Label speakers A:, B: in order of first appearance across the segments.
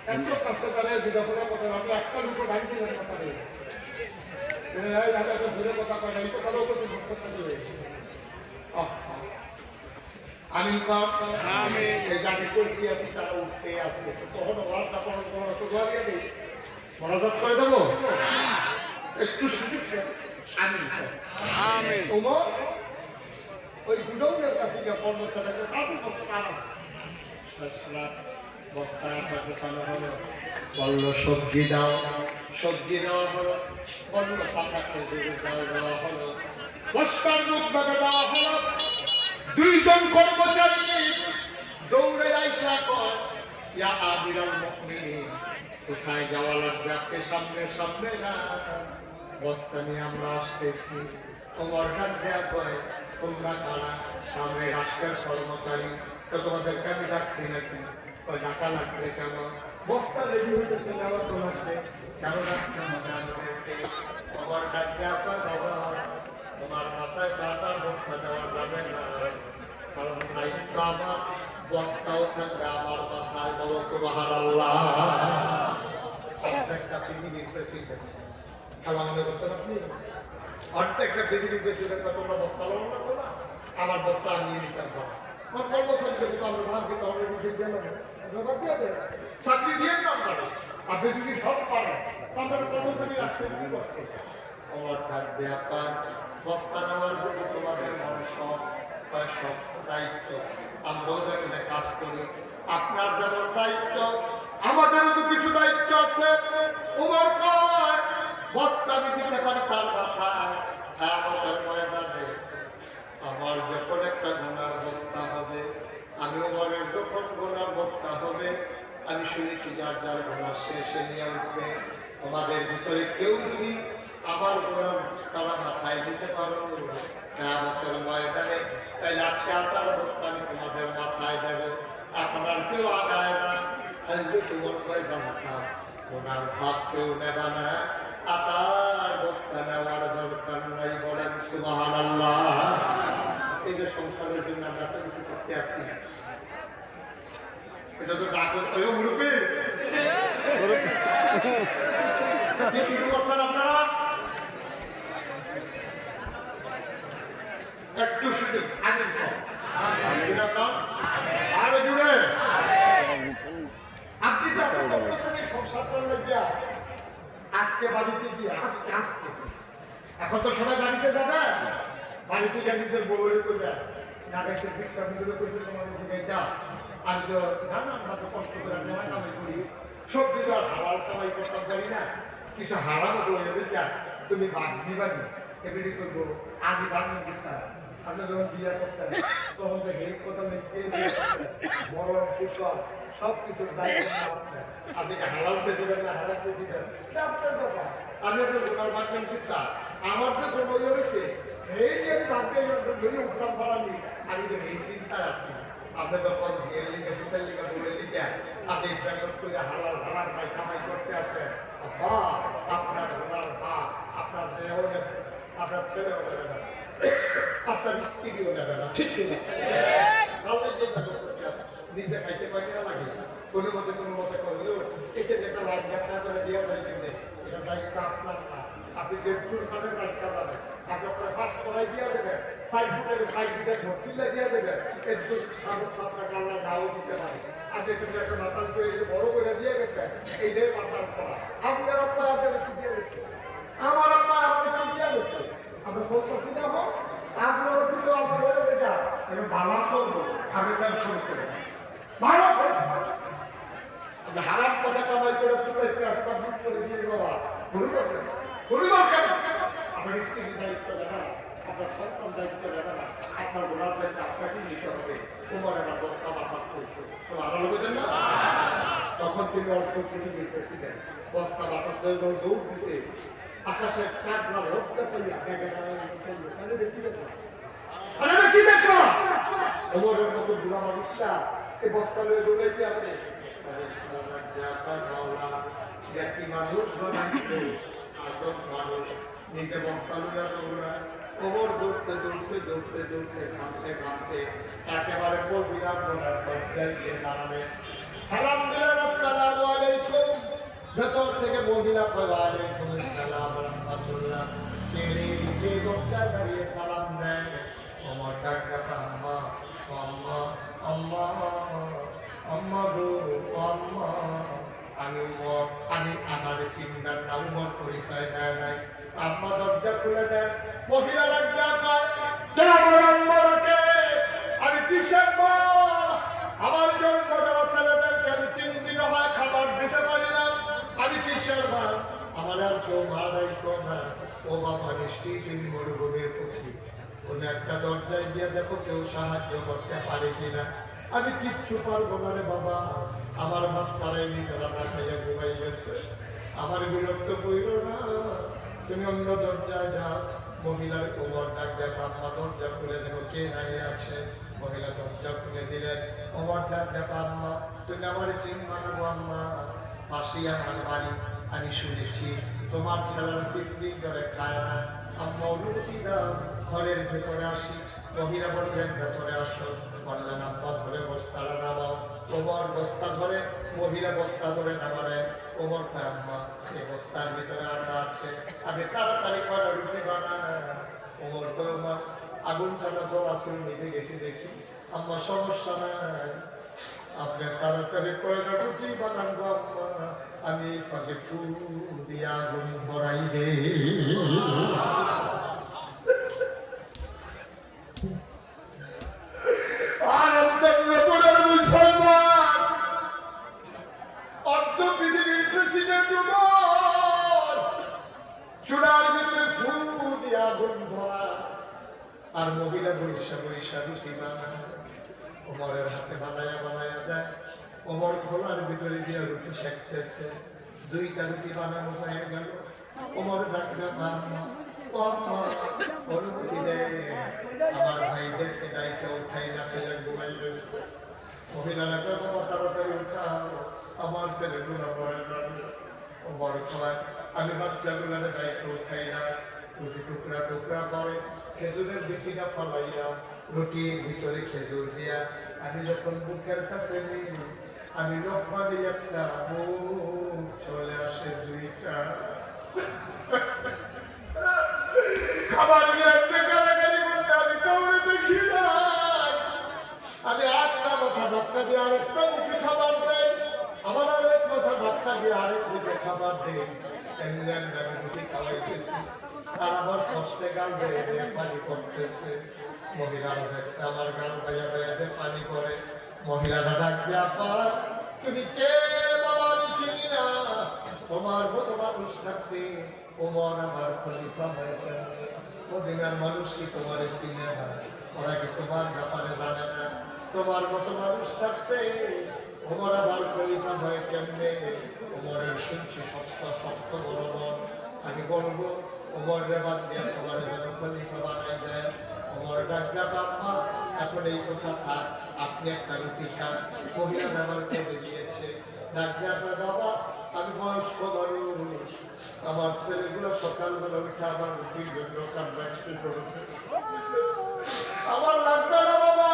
A: এত কষ্ট করে জিজ্ঞাসা করতে আপনি একটা দুটো গাড়ি দিলেন কথা নেই ঘুরে কথা কয় এই কথাটাও তো আমি এই জাতি করছি আছি তারা উঠতে আসছে তখন ওয়ার্ডটা তো দোয়া দিয়ে দিই মনোযোগ করে দেবো একটু সুযোগ আমি তোমার ওই গুডৌনের কাছে গিয়ে 1500 টাকা তাদের বস্তা আনাম বস্তা পাঠানো হলো বললো সবজি দাও সবজি দেওয়া হলো বললো পাকা খেজুরের ডাল দেওয়া হলো বস্তার মুখ বাঁধা দেওয়া হলো দুইজন কর্মচারী দৌড়ে আইসা কয় ইয়া আমিরাল মুমিনিন কোথায় যাওয়া লাগবে আপনি সামনে সামনে যান বস্তা নিয়ে আমরা আসতেছি তোমার ডাক দেয়া কয় তোমরা কারা আমরা রাষ্ট্রের কর্মচারী তো তোমাদেরকে আমি ডাকছি নাকি ওই ডাকা লাগবে কেন বস্তা রেডি হইতেছে নেওয়া তোমাকে কেন ডাকছে আমাদেরকে তোমার ডাক দেয়া কয় বাবা তোমার মাথায় কাটার বস্তা দেওয়া যাবে না কারণ দায়িত্ব আমার বস্তাও থাকবে আমার মাথায় বলো সুবহানাল্লাহ একটা পৃথিবীর প্রেসিডেন্ট খেলা মনে করছেন আপনি অর্ধেকটা পৃথিবীর প্রেসিডেন্ট তোমরা বস্তা লোন না করো আমার বস্তা আমি নিয়ে নিতাম আমার কর্মচারীকে যদি আমরা ভাবি তাহলে চাকরি দিয়ে না আপনি যদি সব পারেন তাহলে কর্মচারী রাখছেন কি করছে আমার ডাক ব্যাপার বস্তা নেওয়ার বুঝে তোমাদের মানুষ সব দায়িত্ব আমরাও যেখানে কাজ করি আপনার যেমন দায়িত্ব আমাদেরও তো কিছু দায়িত্ব আছে তোমার কয় বস্তা আমি দিতে পারি তার মাথায় আমাদের ময়দানে আমার যখন একটা গোনার বস্তা হবে আমি ওমরের যখন গোনার বস্তা হবে আমি শুনেছি যার যার গোনা শেষে নিয়ে উঠবে তোমাদের ভিতরে কেউ যদি আমার গোনার বস্তারা মাথায় দিতে পারো আমাদের ময়দানে তাই আজকে আটার বস্তা আমি তোমাদের মাথায় দেব এখন আর কেউ আগায় না তোমার কয় জানতাম ওনার ভাব কেউ নেবা না আটার বস্তা নেওয়ার দরকার নাই বলেন সুবহানাল্লাহ এই যে সংসারের জন্য আমরা তো কিছু করতে আসছি এটা তো ডাকো ওই মুরব্বী কি শুরু করছেন আপনারা একটু শুধু আগে আরো জুড়ে আপনি যা করতেছেন এই সংসারটার মধ্যে আজকে বাড়িতে গিয়ে আজকে আজকে এখন তো সবাই বাড়িতে যাবে বাড়িতে গিয়ে নিজের বউয়ের করবে না গেছে ফিক্সারগুলো করতে সময় এটা আমি তো নানান ভাবে কষ্ট করে নেওয়া কামাই করি সবজি তো আর হালাল কামাই করতে পারি না কিছু হারামও বলে যা তুমি ভাগ দিবানি এমনি করবো আমি ভাগ দিতাম আপনি যখন বিয়ে করছেন তখন তো হেল্প কথা লিখতে মরণ কুশল সব কিছু আপনি হালাল পেয়ে দেবেন না হালাল পেয়ে দিবেন আপনার ব্যাপার আমি আপনার গোটার বাঁকবেন কিনতা আমার সে কোনো ইয়ে রয়েছে এই যে আমি বাঁকবে ধরে উত্তম করানি আমি তো এই চিন্তায় আছি আপনি যখন ঝিয়ের লিখে পিতার লিখে বলে লিখে আপনি প্যাকেট করে হালাল হালাল খাই কামাই করতে আসেন বা আপনার ঘোড়ার বা আপনার দেহ নেবে আপনার ছেলেও নেবে না আপনার স্ত্রীও নেবে না ঠিক কিনা তাহলে যে করতে আসে নিজে খাইতে পারি না লাগে কোনো মতে করলেও এটা একটা লাইট ঘটনা করে দেওয়া যায় কিন্তু এটা দায়িত্ব আপনার না আপনি যে দূর সামনে রাখা যাবে আপনি আপনার ফার্স্ট করাই দেওয়া যাবে সাইড ফুটের ভর্তি দেওয়া যাবে একটু সামর্থ্য আপনাকে আল্লাহ নাও দিতে পারে আপনি কিন্তু একটা মাতাল করে এই যে বড় করে দিয়ে গেছে এইটাই মাতাল করা আপনার আত্মা আপনাকে কি দিয়ে গেছে আমার আত্মা আপনাকে কি দিয়ে গেছে আমরা চলতেছি না হোক আপনারও কিন্তু আপনার যেটা এটা ভালো চলবো আমি টেনশন করি ভালো চলবো হারাম কথা কামাই করে রাস্তা বুঝ করে দিয়ে দেওয়া কোনো দরকার আপনার স্ত্রীর দায়িত্ব দেবে না আপনার সন্তান দায়িত্ব দেবে না আপনার গোলার দায়িত্ব আপনাকেই নিতে হবে তোমার এবার বস্তা মাথা করছে আরো লোকের না তখন তিনি অল্প পৃথিবীর প্রেসিডেন্ট বস্তা মাথা দৌড় দিছে আকাশের চাঁদরা লজ্জা পাইয়া কি দেখো ওমরের মতো বুড়া মানুষটা এই বস্তা লয়ে দৌড়াইতে আছে মানুষ বানাইছে আসল মানুষ নিজে বস্তা লইয়া দৌড়ায় ওমর দৌড়তে দৌড়তে দৌড়তে দৌড়তে ঘামতে ঘামতে একেবারে পবিরাম গোনার পর্যায়ে গিয়ে দাঁড়াবে সালাম দিলেন আসসালামু আলাইকুম ভেতর থেকে মহিলা কয় ওয়ালাইকুম আসসালাম ওয়া রাহমাতুল্লাহ। কে দরজায় দাঁড়িয়ে সালাম দেয়। ওমর ডাক ডাকা আম্মা, আম্মা, আম্মা, আম্মা গো, আম্মা। আমি আমার চিন্তার না, উমর পরিচয় দেয় নাই। আম্মা দরজা খুলে দেয়। মহিলা ডাক ডাকা কয় আমার আম্মা ডাকে। আমি কিসের মা? আমার জন্ম দেওয়া ছেলেদেরকে আমি 3 দিন হয় খাবার দিতে পারি না। আমি কিসের মা? আমার আর কেউ মা রাখো না। ও বাবা, নিশ্চয়ই তুমি মরুভূমির পথি। কোন একটা দরজায় গিয়ে দেখো কেউ সাহায্য করতে পারে কিনা। আমি কিচ্ছু পারবো না রে বাবা। আমার বাচ্চারাই নিজেরা না খাইয়া ঘুমাই গেছে। আমার বিরক্ত কইল না, তুমি অন্য দরজায় যাও। মহিলার কোমর ডাক দেয় আম্মা দরজা খুলে দেখো কে দাঁড়িয়ে আছে। মহিলা দরজা খুলে দিলেন। কোমর ডাক দেয় আম্মা, তুমি আমার চিনবা না গো আম্মা, পাশেই আমার বাড়ি। আমি শুনেছি তোমার ছেলেরা 3 দিন ধরে খায় না। আম্মা অনুমতি দাও, ঘরের ভেতরে আসি। মহিলা বললেন ভেতরে আসো। বললেন আম্মা ধরে বস্তাটা নামাও। কোমর বস্তা ধরে, মহিলা বস্তা ধরে নামালেন। কোমর খায় আম্মা এই বস্তার ভিতরে আটা আছে, আমি তাড়াতাড়ি কয়টা রুটি বানাই। কোমর কয় মা আগুন টানা জল আসলে নিতে গেছি দেখি। আম্মা সমস্যা নাই, আপনি তাড়াতাড়ি কয়টা রুটি বানান গো আম্মা, আমি ফাঁকে ফু দিয়ে আগুন ধরাই দে। চন্দ্রপুরের মুসলমান অর্ধ পৃথিবীর প্রেসিডেন্ট চূড়ার ভিতরে ফু দিয়ে আগুন ধরা। আর মহিলা বৈশা বৈশা রুটি বানায়। ওমরের হাতে বানায়া দেয়। ওমর খোলার ভিতরে দিয়ে রুটি শেখতেছে। 2টা রুটি বানানো হয়ে গেল। ওমর ডাকনা আম্মা, ও আম্মা অনুমতি দেয়, আমার ভাইদেরকে ডাইকে উঠাই না খেয়ে ঘুমাই গেছে। মহিলারা কয় বাবা তাড়াতাড়ি উঠাও, আমার ছেলেগুলো মরে যাবে। ওমর কয় আমি বাচ্চাগুলারে ডাইকে উঠাই না। রুটি টুকরা টুকরা করে খেজুরের বিচিটা ফালাইয়া রুটির ভিতরে খেজুর দিয়া আমি যখন বুকের কাছে নিই, আমি লোকমা দিয়ে একটা মুখ চলে আসে 2টা। খাবার গালাগালি বলতে আমি দৌড়ে দেখি না। আমি একটা মাথা ধাক্কা দিয়ে আরেকটা মুখে খাবার দেয়, আমার আরেক মাথা ধাক্কা দিয়ে আরেক মুখে খাবার দেয়। এমনি আমি রুটি খাওয়াইতেছি, আর আমার কষ্টে গাল বেয়ে বেয়ে পানি পড়তেছে। মহিলারা দেখছে আমার গাল বাইয়া বাইয়া যে পানি পড়ে। মহিলারা ডাক দিয়া পায়, তুমি কে বাবা? আমি চিনি না। তোমার মতো মানুষ থাকতে ওমর আমার খলিফা হয়ে কেমনে? মদিনার মানুষ কি তোমার চিনে না? ওরা কি তোমার ব্যাপারে জানে না? তোমার মতো মানুষ থাকতে ওমর আমার খলিফা হয়ে কেমনে? ওমরের শুনছি সত্য সত্য বলবো। আমি বলবো ওমর রে বাদ দিয়া তোমার যেন খলিফা বানাই দেয়। ওমর ডাক ডাক আম্মা এখন এই কথা থাক, আপনি একটা রুটি খান। মহিলা আমার কেঁদে দিয়েছে। ডাক ডাক বাবা আমি বয়স্ক মানুষ, আমার ছেলেগুলো সকালবেলা উঠে আমার রুটির জন্য কান্নাকাটি করবে। আমার লাগবে না বাবা,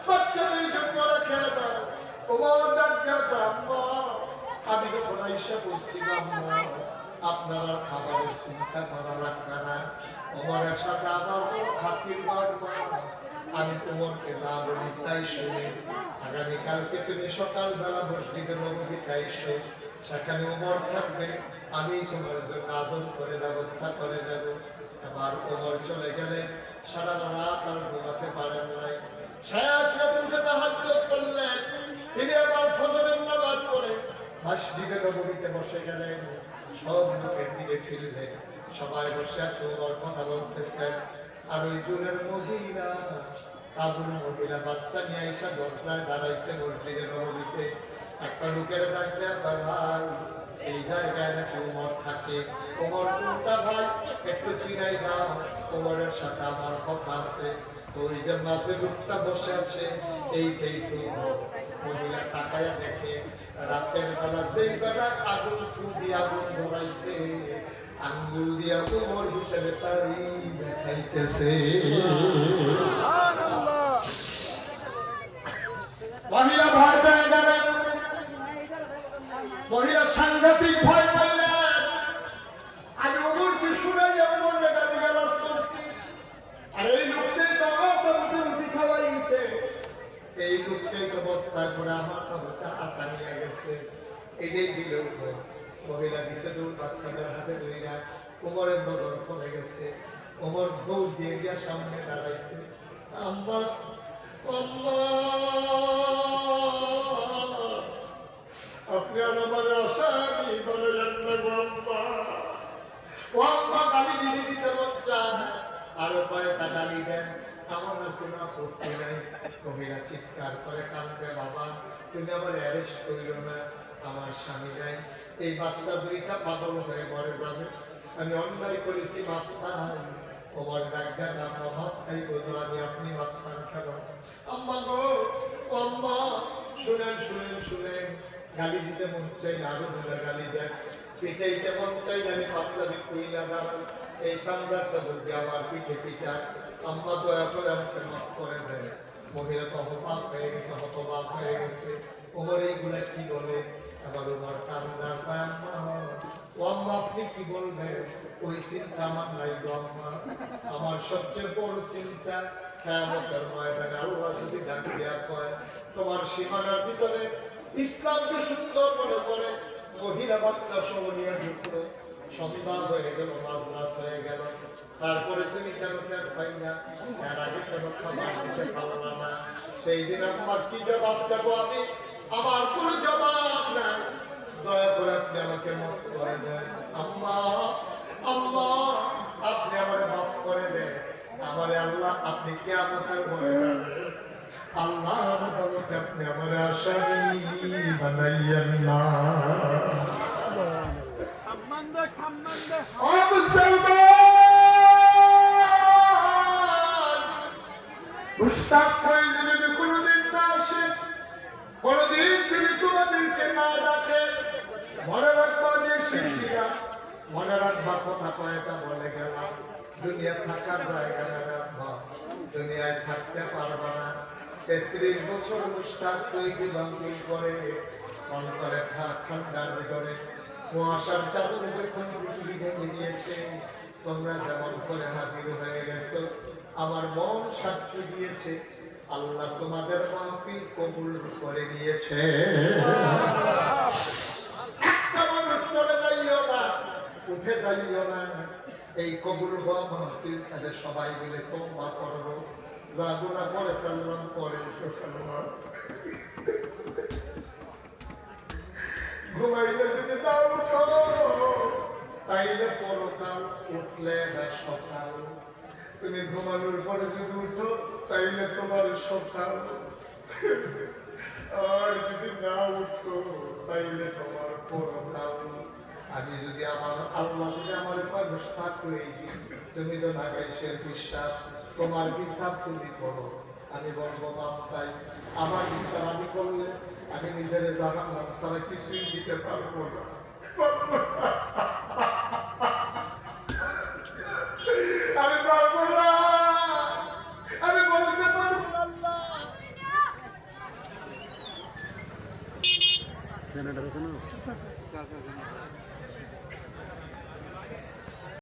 A: বাচ্চাদের জন্য খেয়ে দাও। ওমর ডাক ডাক আম্মা আমি যখন আইসা বলছি আম্মা আপনার আর খাবারের চিন্তা করা লাগবে না। ওমরের সাথে আমার কোনো খাতির বাড়বা। আমি ওমরকে যা বলি তাই শুনে আগামীকালকে তুমি সকালবেলা মসজিদে নববীতে আইসো, সেখানে ওমর থাকবে, আমি তোমার জন্য আদর করে ব্যবস্থা করে দেব। আবার ওমর চলে গেলে সারা রাত আর ঘুমাতে পারেন নাই। শেষ রাতে উঠে তাহাজ্জুদ করলেন। তিনি আবার ফজরের নামাজ পড়ে মসজিদে নববীতে বসে গেলেন। সব লোকের দিকে ফিরলেন, সবাই বসে আছে, ওমর কথা বলতেছেন। আর ওই দূরের মহিলা তাবুর মহিলা বাচ্চা নিয়ে আইসা দরজায় দাঁড়াইছে মসজিদে নববীতে। একটা লোকের ডাক দেয় ভাই এই জায়গায় নাকি ওমর থাকে। ওমর কোনটা ভাই একটু চিনাই দাও, ওমরের সাথে আমার কথা আছে। তো ওই যে মাঝে লোকটা বসে আছে এইটাই তো মহিলা তাকায়া দেখে রাতের বেলা সেই বেলা আগুন ফু দিয়ে আগুন ধরাইছে, আঙ্গুল দিয়া ওমর হিসেবে তারি দেখাইতেছে। মহিলা ভয় পেয়ে গেলেন। মহিলা সাংঘাতিক অবস্থায় পরে আমার কবুতর আটা নিয়ে গেছে, এটাই দিল মহিলা দিছে দৌড়, বাচ্চাদের হাতে ধইরা ওমরের নজর পড়ে গেছে। ওমর দৌড় দিয়ে গিয়া সামনে দাঁড়াইছে। আম্মা আম্মা, আপনি আর আমার আসামি বলেন না গো আম্মা। ও আম্মা, গালি দিদি দিতে মন চায়, আরো কয়েকটা গালি দেন, আমার আর কোনো আপত্তি নাই। মহিলা চিৎকার করে কান্দে, বাবা তুমি আমার অ্যারেস্ট করিল না, আমার স্বামী নাই, এই বাচ্চা দুইটা পাগল হয়ে মরে যাবে, আমি অন্যায় করেছি, মাপ চাই। ওমর ডাক্তার আম্মা মাপ চাই বললো, আমি আপনি মাপ চান কেন? আম্মা গো, আম্মা শুনেন শুনেন শুনেন, গালি দিতে মন চাই না, আরো দুটা গালি দেন, পিঠাইতে মন চাই না, আমি বাচ্চাকে খুই না দাঁড়ান, এই সামরাটা বলতে আমার পিঠে পিঠা, আম্মা দয়া করে আমাকে মাফ করে দেন। মহিলা তো হতবাক হয়ে গেছে, হতবাক হয়ে গেছে। ওমর এইগুলা কি বলে? আবার ওমর কান্দার পায়, আম্মা ও আম্মা আপনি কি বলবেন? ওই চিন্তা আমার নাই গো আম্মা, আমার সবচেয়ে বড় চিন্তা কিয়ামতের ময়দানে আল্লাহ যদি ডাক দেয়া কয় তোমার সীমানার ভিতরে ইসলামকে সুন্দর মনে করে মহিলা বাচ্চা সহ নিয়ে ঢুকলো, সন্ধ্যা হয়ে গেল, মাঝরাত হয়ে গেল, তারপরে তুমি কেন টের পাই না? এর আগে কেন খাবার দিতে পারলাম না? সেই দিন আম্মা কি জবাব দেবো আমি? আমার কোনো জবাব নাই। দয়া করে আপনি আমাকে মাফ করে দেন আম্মা, আম্মা আপনি আমারে মাফ করে দেন। আমারে আল্লাহ আপনি কিয়ামতের ময়দানে আল্লাহর আদালতে আপনি আমারে আসামি বানাইয়েন না। ও মুসলমান, মুশতাক ফয়েজ যদি কোনোদিন না আসে, কোনোদিন তিনি তোমাদেরকে না ডাকে, মনে রাখবা যে শিক্ষিকা, মনে রাখবা কথা কয়েকটা বলে গেলাম, দুনিয়া থাকার জায়গা না রাখবা, দুনিয়ায় থাকতে পারবা না। 33 বছর মুশতাক ফয়েজি বাংকুল করে মন করে ঠান্ডার ভিতরে কুয়াশার চাদরে যখন পৃথিবী ঢেকে দিয়েছে, তোমরা যেমন করে হাজির হয়ে গেছো, আমার মন সাক্ষী দিয়েছে আল্লাহ তোমাদের মাহফিল কবুল করে নিয়েছে। একটা মানুষ চলে যাইও না, উঠে যাইও না, এই কবুল হওয়া মাহফিল তাদের সবাই মিলে তোমরা করবো, যা গুনাহ করে চললাম পরে তো চললাম, ঘুমাইলে যদি না উঠো তাইলে পরকাল, উঠলে না সকাল, তুমি ঘুমানোর পরে যদি উঠো তাইলে তোমার সকাল, আর যদি না উঠো তাইলে তোমার পরকাল। আমি যদি আমার আল্লাহ যদি আমার মুশতাক হয়ে দিই, তুমি তো নাগাইশের বিশ্বাস, তোমার হিসাব তুমি করো, আমি বলবো মাপ চাই, আমার হিসাব আমি করলে আমি নিজের জাহান্নাম ছাড়া কিছুই দিতে পারবো না। আমি পারবো না, আমি বলতে পারবো না।
B: জেনারেটর আছে না?